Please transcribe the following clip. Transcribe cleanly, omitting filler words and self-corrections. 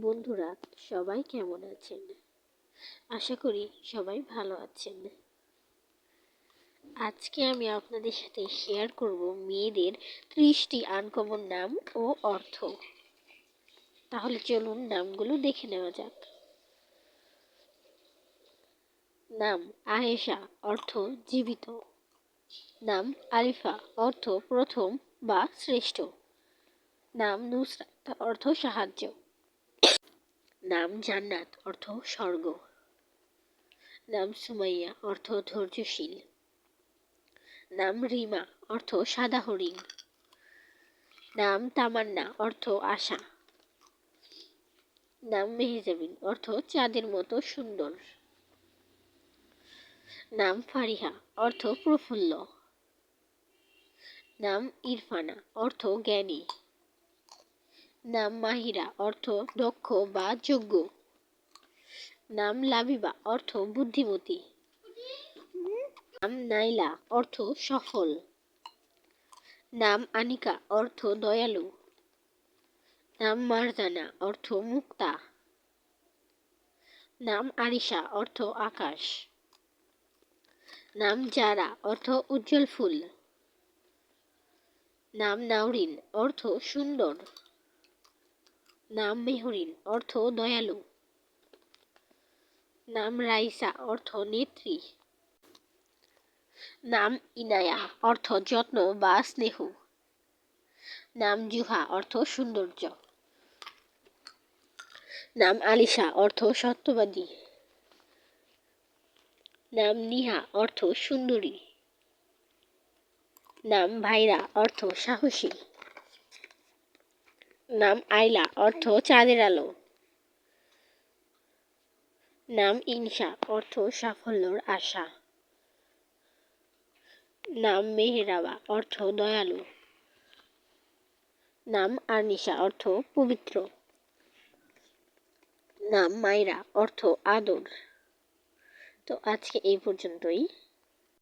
বন্ধুরা, সবাই কেমন আছেন? আশা করি সবাই ভালো আছেন। আজকে আমি আপনাদের সাথে শেয়ার করব মেয়েদের 30টি আনকমন নাম ও অর্থ। তাহলে চলুন নামগুলো দেখে নেওয়া যাক। নাম আয়েশা, অর্থ জীবিত। নাম আরিফা, অর্থ প্রথম বা শ্রেষ্ঠ। নাম নুসরাত, অর্থ সাহায্য। নাম জান্নাত, অর্থ স্বর্গ। নাম সুমাইয়া, অর্থ ধৈর্যশীল। নাম রিমা, অর্থ সাদা হরিণ। নাম তামান্না, অর্থ আশা। নাম মেহজাবিন, অর্থ চাঁদের মতো সুন্দর। নাম ফারিহা, অর্থ প্রফুল্ল। নাম ইরফানা, অর্থ জ্ঞানী। নাম মাহিরা, অর্থ দক্ষ বা যোগ্য। নাম লাবিবা, অর্থ বুদ্ধিমতী। নাম নাইলা, অর্থ সফল। নাম আনিকা, অর্থ দয়ালু। নাম মারজানা, অর্থ মুক্তা। নাম আরিশা, অর্থ আকাশ। নাম জারা, অর্থ উজ্জ্বল ফুল। নাম নাওরিন, অর্থ সুন্দর। নাম মেহরিন, অর্থ দয়ালু। নাম রাইসা, অর্থ নেত্রী। নাম ইনায়া, অর্থ যত্ন বা স্নেহ। নাম জুহা, অর্থ সৌন্দর্য। নাম আলিশা, অর্থ সত্যবাদী। নাম নিহা, অর্থ সুন্দরী। নাম ভাইরা, অর্থ সাহসী। নাম আইলা, অর্থ চাঁদের আলো। নাম ইনসা, অর্থ সাফল্যর আশা। নাম মেহেরাবা, অর্থ দয়ালু। নাম আরনিশা, অর্থ পবিত্র। নাম মাইরা, অর্থ আদর। তো আজকে এই পর্যন্তই।